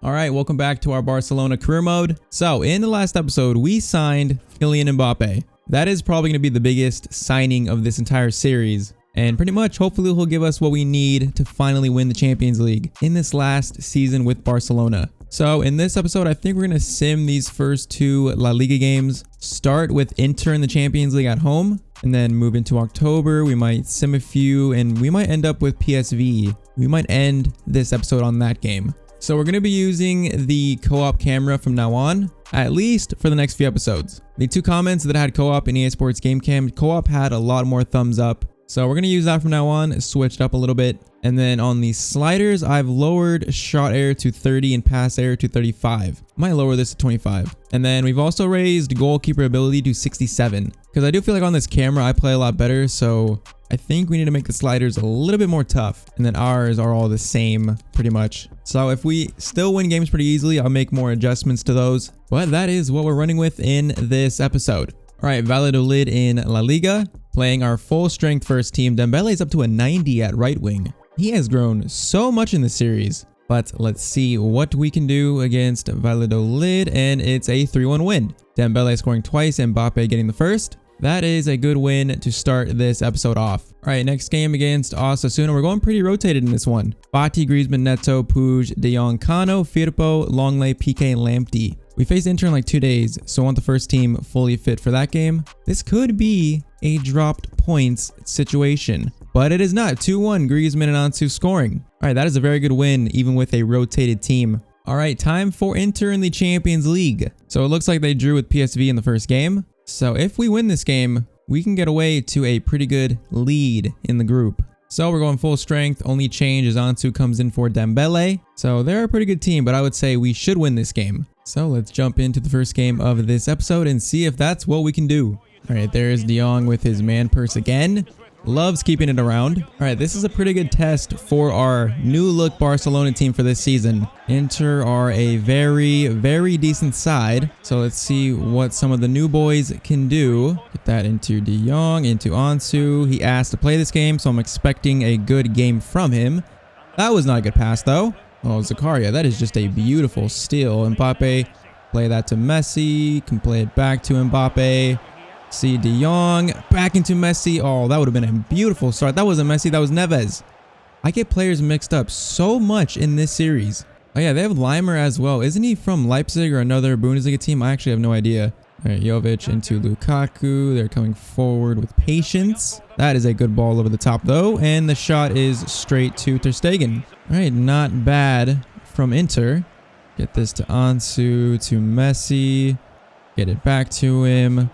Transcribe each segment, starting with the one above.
All right, welcome back to our Barcelona career mode. So in the last episode, we signed Kylian Mbappe. That is probably going to be the biggest signing of this entire series. And pretty much, hopefully he'll give us what we need to finally win the Champions League in this last season with Barcelona. So in this episode, I think we're going to sim these first two La Liga games. Start with Inter in the Champions League at home, and then move into October. We might sim a few, and we might end up with PSV. We might end this episode on that game. So we're going to be using the co-op camera from now on, at least for the next few episodes. The two comments that had co-op in EA Sports Game Cam, co-op had a lot more thumbs up. So we're going to use that from now on, switched up a little bit. And then on the sliders, I've lowered shot error to 30 and pass error to 35. Might lower this to 25. And then we've also raised goalkeeper ability to 67. Because I do feel like on this camera, I play a lot better. So I think we need to make the sliders a little bit more tough. And then ours are all the same, pretty much. So if we still win games pretty easily, I'll make more adjustments to those. But that is what we're running with in this episode. All right, Valladolid in La Liga, playing our full strength first team. Dembele is up to a 90 at right wing. He has grown so much in this series. But let's see what we can do against Valladolid, and it's a 3-1 win. Dembele scoring twice, Mbappe getting the first. That is a good win to start this episode off. All right, next game against Osasuna. We're going pretty rotated in this one. Fati, Griezmann, Neto, Puig, De Jong, Cano, Firpo, Longley, Piqué, and Lamptey. We face Inter in like 2 days, so I want the first team fully fit for that game. This could be a dropped points situation, but it is not. 2-1, Griezmann and Ansu scoring. All right, that is a very good win, even with a rotated team. All right, time for Inter in the Champions League. So it looks like they drew with PSV in the first game. So if we win this game, we can get away to a pretty good lead in the group. So we're going full strength. Only change is Ansu comes in for Dembele. So they're a pretty good team, but I would say we should win this game. So let's jump into the first game of this episode and see if that's what we can do. All right, there's De Jong with his man purse again. Loves keeping it around. All right, this is a pretty good test for our new look Barcelona team for this season. Inter are a very decent side. So let's see what some of the new boys can do. Get that into De Jong, into Ansu. He asked to play this game, so I'm expecting a good game from him. That was not a good pass though. Oh, Zakaria, that is just a beautiful steal. Mbappe, play that to Messi. Can play it back to Mbappe. See De Jong, back into Messi. Oh, that would have been a beautiful start. That wasn't Messi, that was Neves. I get players mixed up so much in this series. Oh yeah, they have Leimer as well. Isn't he from Leipzig or another Bundesliga team? I actually have no idea. All right, Jovic into Lukaku. They're coming forward with patience. That is a good ball over the top though. And the shot is straight to Ter Stegen. All right, not bad from Inter. Get this to Ansu, to Messi. Get it back to him.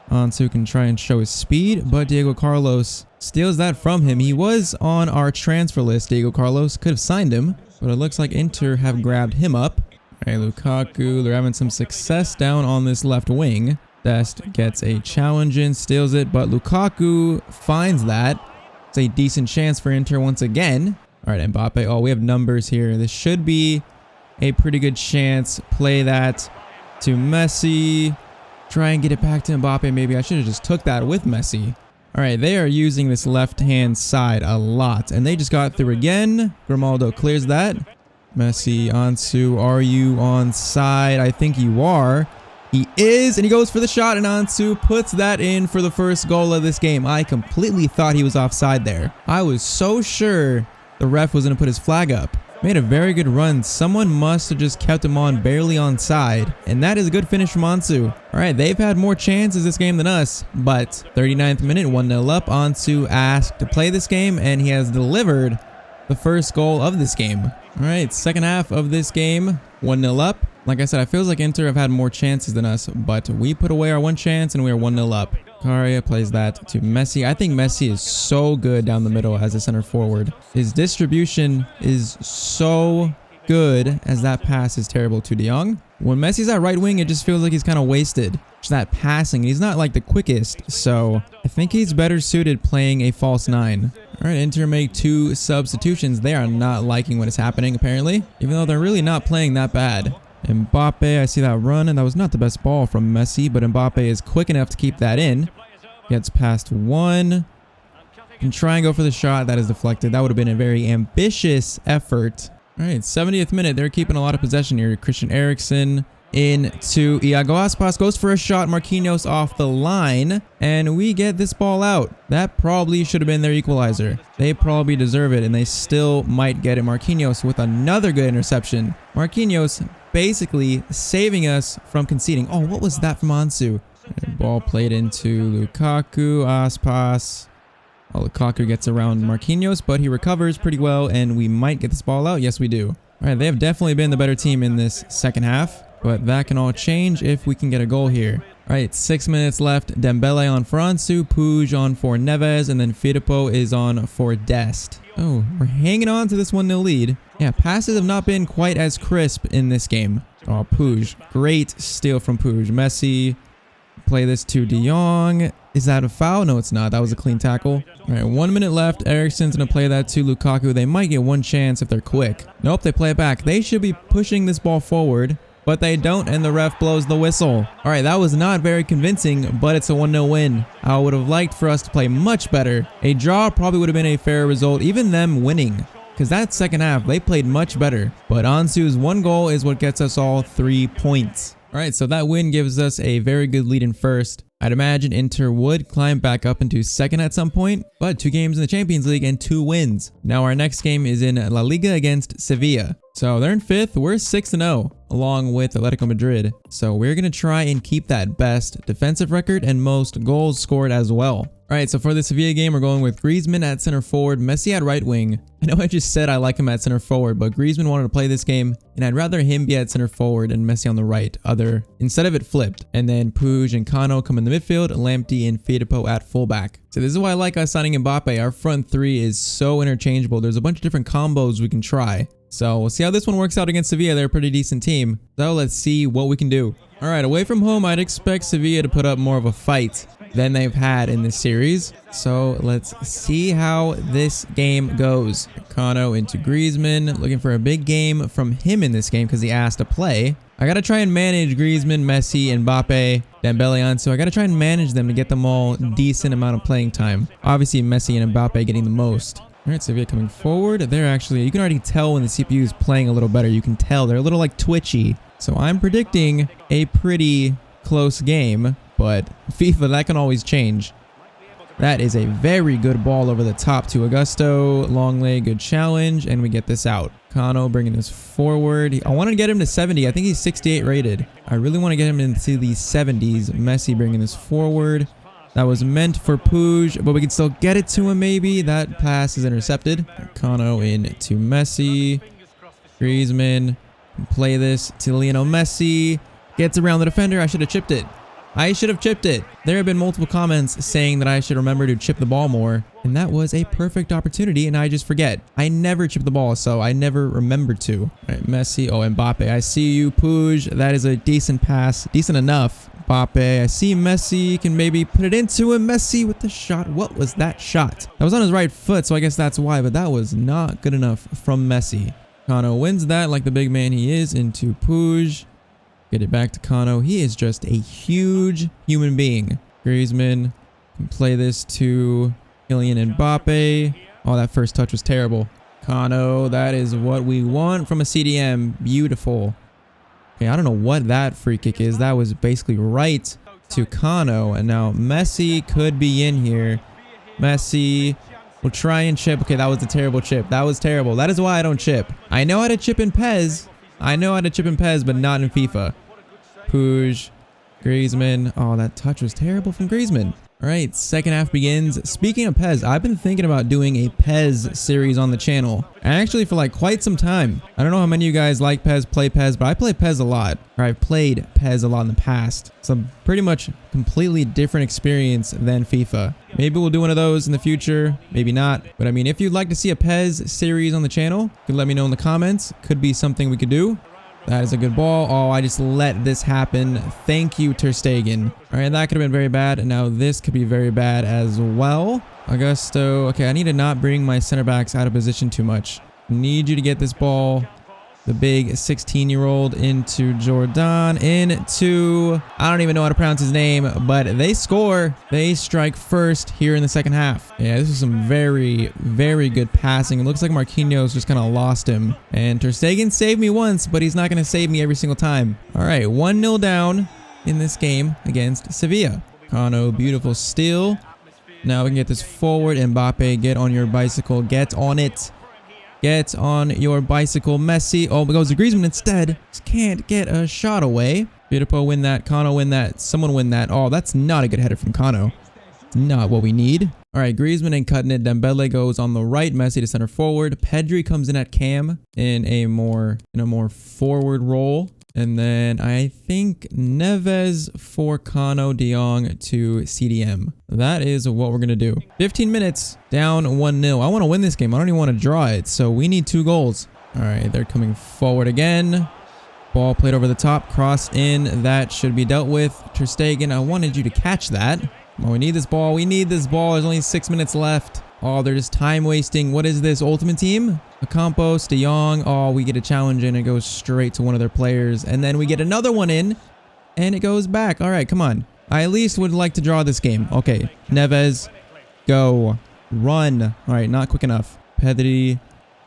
Ansu can try and show his speed, but Diego Carlos steals that from him. He was on our transfer list, Diego Carlos. Could have signed him, but it looks like Inter have grabbed him up. All right, Lukaku, they're having some success down on this left wing. Dest gets a challenge in, steals it, but Lukaku finds that. It's a decent chance for Inter once again. All right, Mbappe. Oh, we have numbers here. This should be a pretty good chance. Play that to Messi. Try and get it back to Mbappe. Maybe I should have just took that with Messi. All right, they are using this left-hand side a lot, and they just got through again. Grimaldo clears that. Messi, Ansu, are you onside? I think you are. He is, and he goes for the shot, and Ansu puts that in for the first goal of this game. I completely thought he was offside there. I was so sure the ref was going to put his flag up. Made a very good run. Someone must have just kept him on barely onside. And that is a good finish from Ansu. All right, they've had more chances this game than us. But 39th minute, 1-0 up. Ansu asked to play this game, and he has delivered the first goal of this game. All right, second half of this game, 1-0 up. Like I said, it feels like Inter have had more chances than us, but we put away our one chance, and we are 1-0 up. Karia plays that to Messi. I think Messi is so good down the middle as a center forward. His distribution is so good as that pass is terrible to De Jong. When Messi's at right wing, it just feels like he's kind of wasted. Just that passing. He's not like the quickest, so I think he's better suited playing a false 9. All right, Inter make 2 substitutions. They are not liking what is happening, apparently, even though they're really not playing that bad. Mbappe, I see that run, and that was not the best ball from Messi, but Mbappe is quick enough to keep that in. Gets past 1. Can try and go for the shot. That is deflected. That would have been a very ambitious effort. All right, 70th minute. They're keeping a lot of possession here. Christian Eriksen into Iago Aspas. Goes for a shot. Marquinhos off the line. And we get this ball out. That probably should have been their equalizer. They probably deserve it, and they still might get it. Marquinhos with another good interception. Marquinhos basically saving us from conceding. Oh, what was that from Ansu? Ball played into Lukaku. Aspas. Oh, Lukaku gets around Marquinhos, but he recovers pretty well, and we might get this ball out. Yes, we do. All right, they have definitely been the better team in this second half, but that can all change if we can get a goal here. All right, 6 minutes left. Dembele on for Ansu, Puig on for Neves, and then Firpo is on for Dest. Oh, we're hanging on to this 1-0 lead. Yeah, passes have not been quite as crisp in this game. Oh, Puig. Great steal from Puig. Messi. Play this to De Jong. Is that a foul? No, it's not. That was a clean tackle. All right, 1 minute left. Eriksen's going to play that to Lukaku. They might get one chance if they're quick. Nope, they play it back. They should be pushing this ball forward, but they don't, and the ref blows the whistle. All right, that was not very convincing, but it's a 1-0 win. I would have liked for us to play much better. A draw probably would have been a fair result, even them winning, because that second half, they played much better. But Ansu's one goal is what gets us all 3 points. All right, so that win gives us a very good lead in first. I'd imagine Inter would climb back up into second at some point, but 2 games in the Champions League and 2 wins. Now our next game is in La Liga against Sevilla. So they're in 5th, we're 6-0, along with Atletico Madrid. So we're going to try and keep that best defensive record and most goals scored as well. All right, so for the Sevilla game, we're going with Griezmann at center forward, Messi at right wing. I know I just said I like him at center forward, but Griezmann wanted to play this game, and I'd rather him be at center forward and Messi on the right, instead of it flipped. And then Puig and Cano come in the midfield, Lamptey and Firpo at fullback. So this is why I like us signing Mbappe. Our front 3 is so interchangeable. There's a bunch of different combos we can try. So we'll see how this one works out against Sevilla. They're a pretty decent team. So let's see what we can do. All right, away from home, I'd expect Sevilla to put up more of a fight than they've had in this series. So let's see how this game goes. Cano into Griezmann, looking for a big game from him in this game because he asked to play. I got to try and manage Griezmann, Messi, Mbappe, Dembele on. So I got to try and manage them to get them all decent amount of playing time. Obviously, Messi and Mbappe getting the most. All right, Sevilla coming forward. They're actually, you can already tell when the CPU is playing a little better. You can tell they're a little like twitchy. So I'm predicting a pretty close game, but FIFA, that can always change. That is a very good ball over the top to Augusto. Long leg, good challenge, and we get this out. Cano bringing this forward. I want to get him to 70. I think he's 68 rated. I really want to get him into the 70s. Messi bringing this forward. That was meant for Puig, but we can still get it to him maybe. That pass is intercepted. Cano in to Messi. Griezmann. Play this to Lionel Messi. Gets around the defender. I should have chipped it. I should have chipped it. There have been multiple comments saying that I should remember to chip the ball more, and that was a perfect opportunity, and I just forget. I never chip the ball, so I never remember to. All right, Messi. Oh, Mbappe. I see you, Puig. That is a decent pass. Decent enough. Mbappe. I see Messi. Can maybe put it into him. Messi with the shot. What was that shot? That was on his right foot, so I guess that's why, but that was not good enough from Messi. Cano wins that like the big man he is into Puig. Get it back to Cano. He is just a huge human being. Griezmann can play this to Kylian Mbappe. Oh, that first touch was terrible. Cano, that is what we want from a CDM. Beautiful. Okay, I don't know what that free kick is. That was basically right to Cano. And now Messi could be in here. Messi will try and chip. Okay, that was a terrible chip. That was terrible. That is why I don't chip. I know how to chip in PES. I know how to chip in PES, but not in FIFA. Puig, Griezmann. Oh, that touch was terrible from Griezmann. All right, second half begins. Speaking of PES, I've been thinking about doing a PES series on the channel. Actually, for like quite some time. I don't know how many of you guys like PES, play PES, but I play PES a lot. Or I've played PES a lot in the past. It's a pretty much completely different experience than FIFA. Maybe we'll do one of those in the future, maybe not. But I mean, if you'd like to see a PES series on the channel, you can let me know in the comments. Could be something we could do. That is a good ball. Oh, I just let this happen. Thank you, Ter Stegen. All right, that could have been very bad. And now this could be very bad as well. Augusto. Okay, I need to not bring my center backs out of position too much. Need you to get this ball The big 16-year-old into Jordan, into, I don't even know how to pronounce his name, but they score. They strike first here in the second half. Yeah, this is some very, very good passing. It looks like Marquinhos just kind of lost him. And Ter Stegen saved me once, but he's not going to save me every single time. All right, 1-0 down in this game against Sevilla. Kano, beautiful steal. Now we can get this forward. Mbappe, get on your bicycle. Get on it. Get on your bicycle, Messi. Oh, it goes to Griezmann instead. Just can't get a shot away. Firpo win that. Kano win that. Someone win that. Oh, that's not a good header from Kano. Not what we need. All right, Griezmann ain't cutting it. Dembele goes on the right. Messi to center forward. Pedri comes in at cam in a more forward role. And then I think Neves for Kano, De Jong to CDM. That is what we're going to do. 15 minutes, down 1-0. I want to win this game. I don't even want to draw it. So we need 2 goals. All right, they're coming forward again. Ball played over the top, crossed in. That should be dealt with. Ter Stegen, I wanted you to catch that. Oh, we need this ball. We need this ball. There's only 6 minutes left. Oh, they're just time wasting. What is this? Ultimate Team? Ocampos, De Jong. Oh, we get a challenge in. It goes straight to one of their players. And then we get another one in. And it goes back. All right, come on. I at least would like to draw this game. Okay, Neves. Go. Run. All right, not quick enough. Pedri.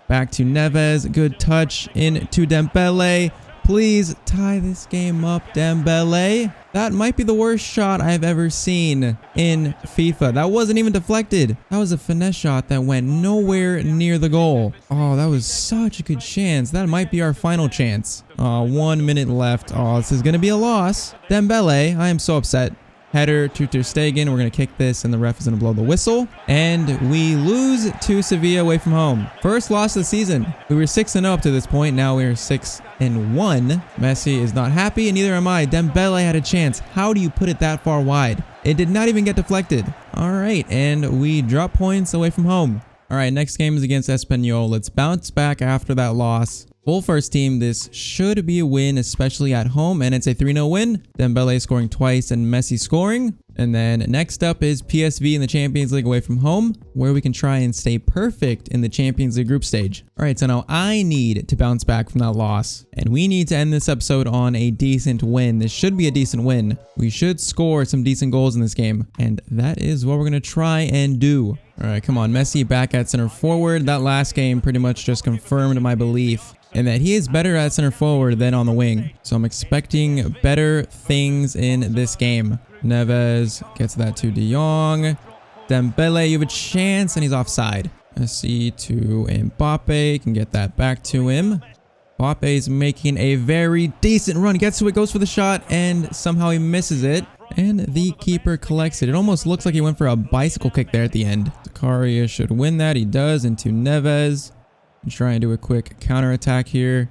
Back to Neves. Good touch into Dembele. Please tie this game up, Dembele. That might be the worst shot I've ever seen in FIFA. That wasn't even deflected. That was a finesse shot that went nowhere near the goal. Oh, that was such a good chance. That might be our final chance. 1 minute left. Oh, this is going to be a loss. Dembele, I am so upset. Header to Ter Stegen. We're going to kick this and the ref is going to blow the whistle. And we lose to Sevilla away from home. First loss of the season. We were 6-0 up to this point. Now we're 6-1. Messi is not happy and neither am I. Dembele had a chance. How do you put it that far wide? It did not even get deflected. All right. And we drop points away from home. All right. Next game is against Espanyol. Let's bounce back after that loss. Full first team, this should be a win, especially at home, and it's a 3-0 win. Dembele scoring twice and Messi scoring. And then next up is PSV in the Champions League away from home, where we can try and stay perfect in the Champions League group stage. All right, so now I need to bounce back from that loss, and we need to end this episode on a decent win. This should be a decent win. We should score some decent goals in this game, and that is what we're going to try and do. All right, come on, Messi back at center forward. That last game pretty much just confirmed my belief and that he is better at center forward than on the wing. So I'm expecting better things in this game. Neves gets that to De Jong. Dembele, you have a chance, and he's offside. Messi to Mbappe, can get that back to him. Mbappe is making a very decent run, gets to it, goes for the shot, and somehow he misses it. And the keeper collects it. It almost looks like he went for a bicycle kick there at the end. Zakaria should win that. He does, into Neves. Try and do a quick counterattack here.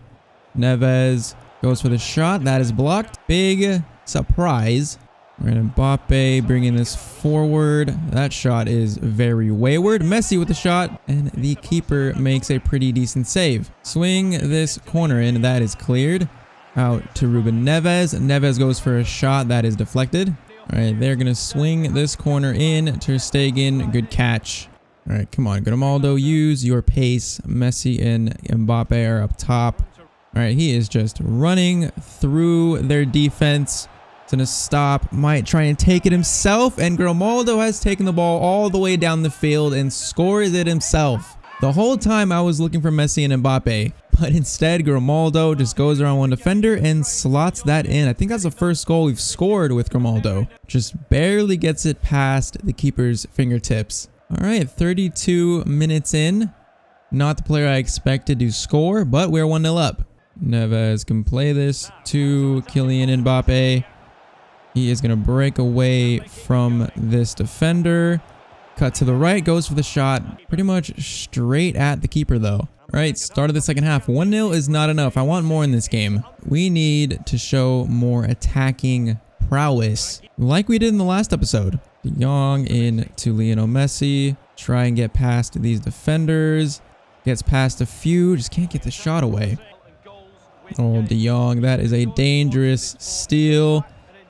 Neves goes for the shot. That is blocked. Big surprise. And Mbappe bringing this forward. That shot is very wayward. Messi with the shot. And the keeper makes a pretty decent save. Swing this corner in. That is cleared. Out to Ruben Neves. Neves goes for a shot. That is deflected. All right, they're going to swing this corner in. Ter Stegen, good catch. All right, come on, Grimaldo, use your pace. Messi and Mbappe are up top. All right, he is just running through their defense. It's going to stop, might try and take it himself, and Grimaldo has taken the ball all the way down the field and scores it himself. The whole time I was looking for Messi and Mbappe, but instead Grimaldo just goes around one defender and slots that in. I think that's the first goal we've scored with Grimaldo. Just barely gets it past the keeper's fingertips. All right, 32 minutes in. Not the player I expected to score, but we're 1-0 up. Neves can play this to Kylian Mbappe. He is going to break away from this defender. Cut to the right, goes for the shot. Pretty much straight at the keeper, though. All right, start of the second half. 1-0 is not enough. I want more in this game. We need to show more attacking prowess, like we did in the last episode. De Jong in to Lionel Messi. Try and get past these defenders. Gets past a few. Just can't get the shot away. Oh, De Jong. That is a dangerous steal.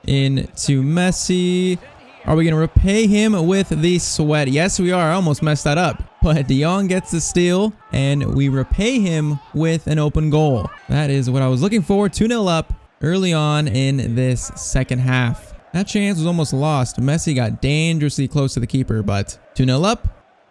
Into Messi. Are we going to repay him with the sweat? Yes, we are. I almost messed that up. but De Jong gets the steal, and we repay him with an open goal. That is what I was looking for. 2-0 up early on in this second half. That chance was almost lost. Messi got dangerously close to the keeper, but 2-0 up.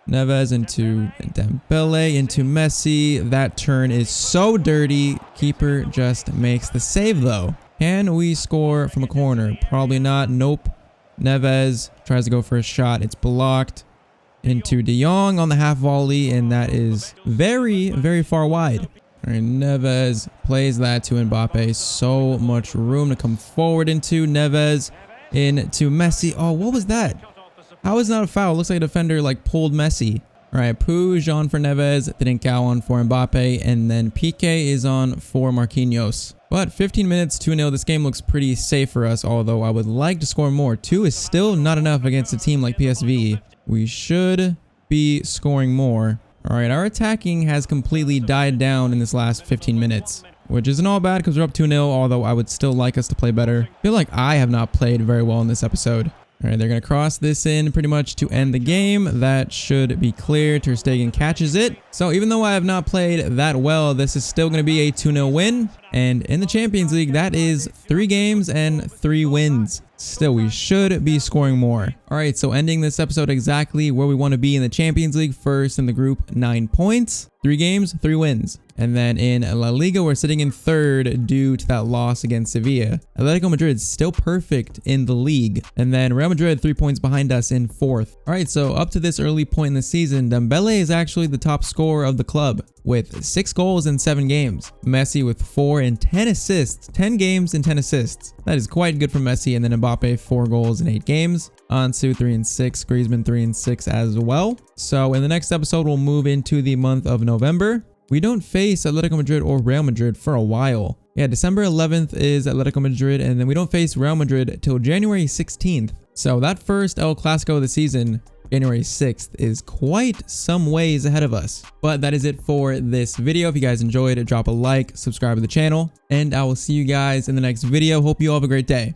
Neves into Dembele, into Messi. That turn is so dirty. Keeper just makes the save, though. Can we score from a corner? Probably not. Nope. Neves tries to go for a shot. It's blocked. Into De Jong on the half volley, and that is very, very far wide. All right, Neves plays that to Mbappe. So much room to come forward into. Neves into Messi. Oh, what was that? How is not a foul? Looks like a defender like pulled Messi. All right, Puig on for Neves, Trincao on for Mbappe, and then Piqué is on for Marquinhos. But 15 minutes, 2-0. This game looks pretty safe for us, although I would like to score more. 2 is still not enough against a team like PSV. We should be scoring more. All right, our attacking has completely died down in this last 15 minutes, which isn't all bad because we're up 2-0, although I would still like us to play better. I feel like I have not played very well in this episode. All right, they're going to cross this in pretty much to end the game. That should be clear. Ter Stegen catches it. So even though I have not played that well, this is still going to be a 2-0 win. And in the Champions League, that is 3 games and 3 wins. Still, we should be scoring more. All right, so ending this episode exactly where we want to be in the Champions League. First in the group, 9 points, 3 games, 3 wins. And then in La Liga, we're sitting in 3rd due to that loss against Sevilla. Atletico Madrid still perfect in the league. And then Real Madrid 3 points behind us in 4th. All right, so up to this early point in the season, Dembele is actually the top scorer of the club with 6 goals in 7 games. Messi with 4 and 10 assists, 10 games and 10 assists. That is quite good for Messi. And then Mbappe 4 goals in 8 games. Ansu 3 and 6, Griezmann 3 and 6 as well. So in the next episode, we'll move into the month of November. We don't face Atletico Madrid or Real Madrid for a while. Yeah, December 11th is Atletico Madrid, and then we don't face Real Madrid till January 16th. So that first El Clasico of the season, January 6th, is quite some ways ahead of us. But that is it for this video. If you guys enjoyed it, drop a like, subscribe to the channel, and I will see you guys in the next video. Hope you all have a great day.